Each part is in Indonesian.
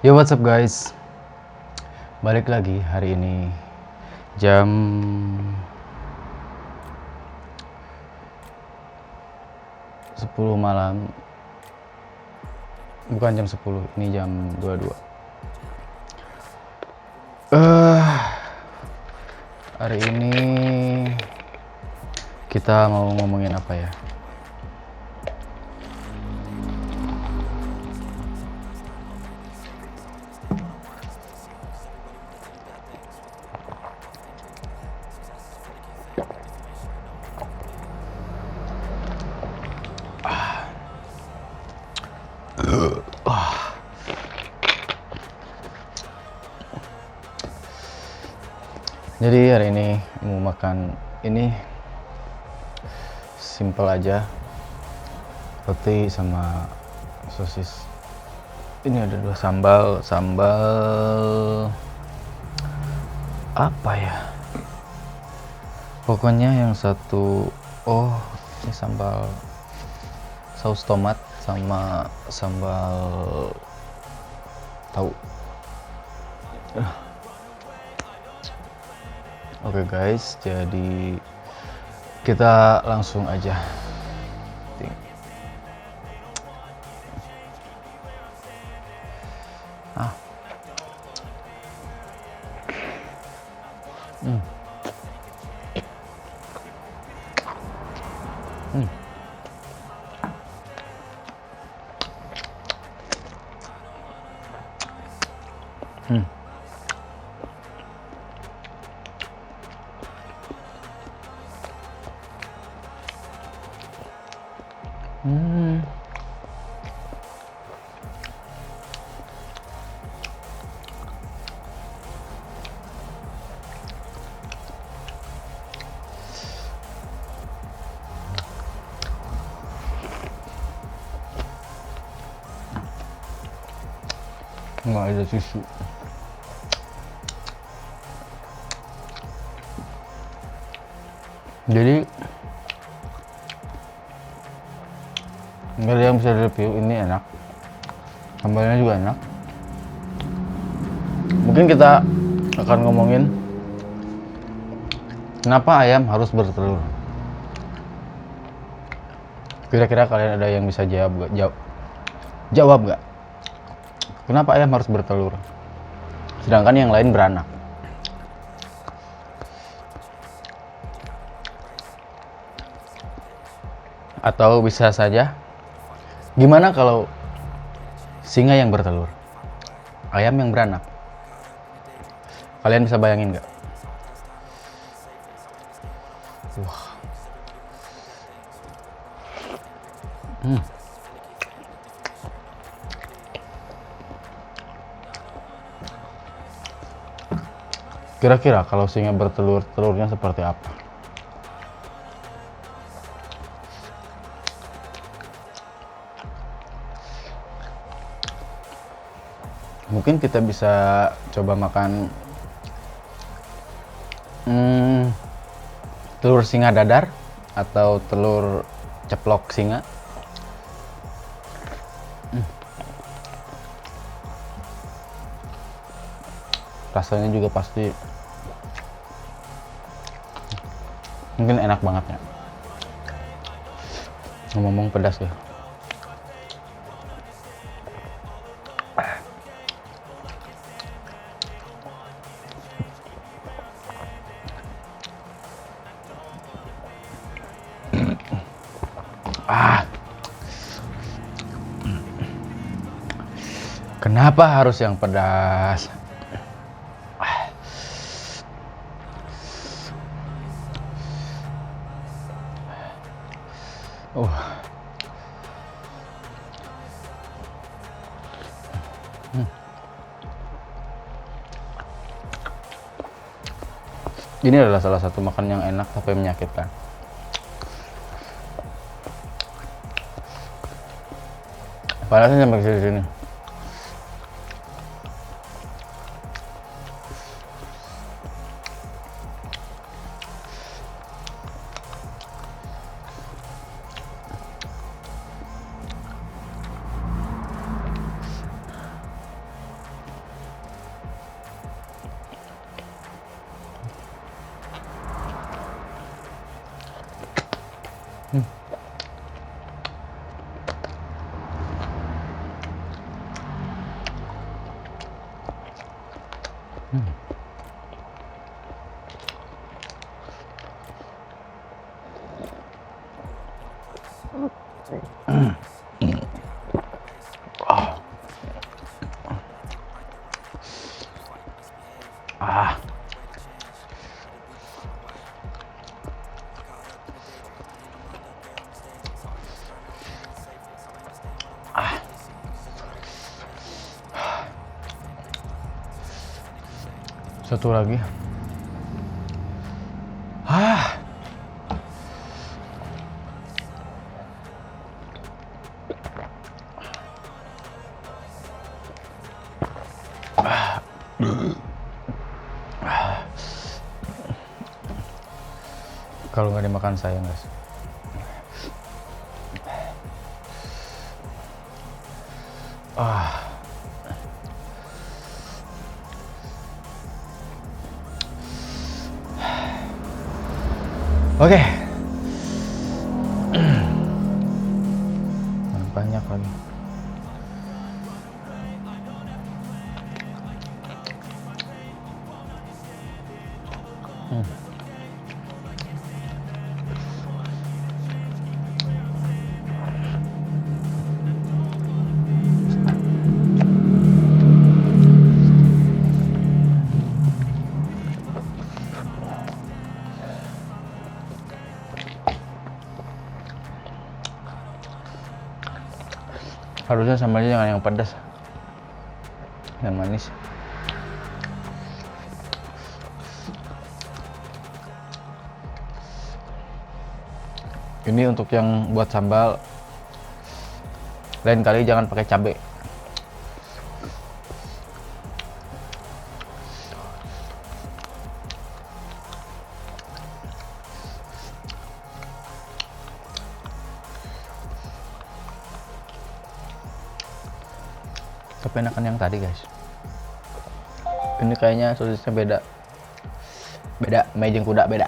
Yo, what's up guys? Balik lagi hari ini jam 10 malam. Bukan jam 10, ini jam 22. Hari ini kita mau ngomongin apa ya? Jadi hari ini mau makan ini simple aja, roti sama sosis. Ini ada 2 sambal apa ya? Pokoknya yang satu, ini sambal saus tomat sama sambal tahu. Oke guys, jadi kita langsung aja. Nggak ada tisu. Jadi nggak ada yang bisa review, ini enak, sambalnya juga enak. Mungkin kita akan ngomongin kenapa ayam harus bertelur. Kira-kira kalian ada yang bisa jawab nggak? Kenapa ayam harus bertelur, sedangkan yang lain beranak? Atau bisa saja, gimana kalau singa yang bertelur, ayam yang beranak? Kalian bisa bayangin nggak? Wah. Kira-kira kalau singa bertelur, telurnya seperti apa? Mungkin kita bisa coba makan telur singa dadar atau telur ceplok singa. Rasanya juga pasti mungkin enak banget ya. Ngomong pedas ya. Kenapa harus yang pedas? Ini adalah salah satu makan yang enak tapi menyakitkan. Panasnya sampai sini. Ah. Satu lagi. Kalau nggak dimakan sayang guys. Oke. Banyak lagi. Harusnya sambalnya jangan yang pedas dan manis. Ini untuk yang buat sambal, lain kali jangan pakai cabai. Tapi enakan yang tadi guys. Ini kayaknya sosisnya beda. Beda, mejeng kuda beda.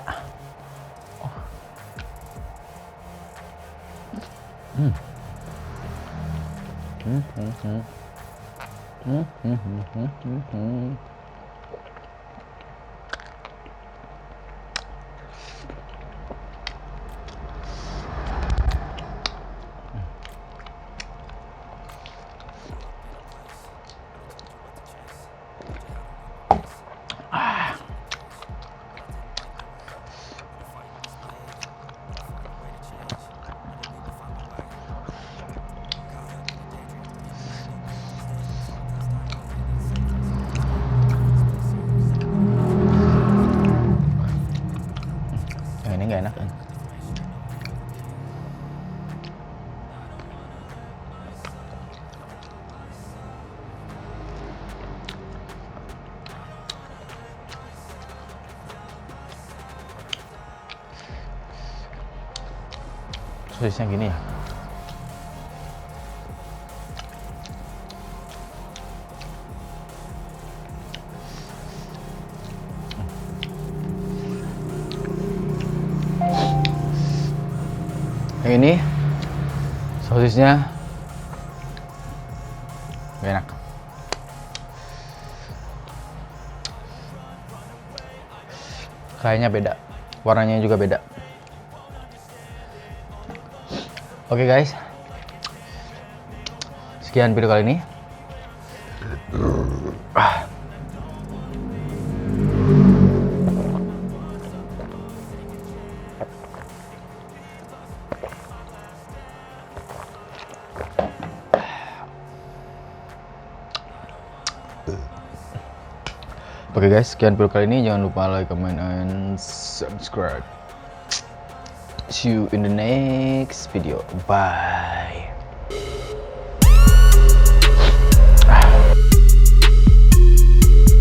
Yang ini nggak enak kan? Sosisnya gini ya. Yang ini sosisnya gak enak. Kayaknya beda, warnanya juga beda. Oke guys, sekian video kali ini. Oke guys, sekian video kali ini. Jangan lupa like, comment, and subscribe. See you in the next video. Bye.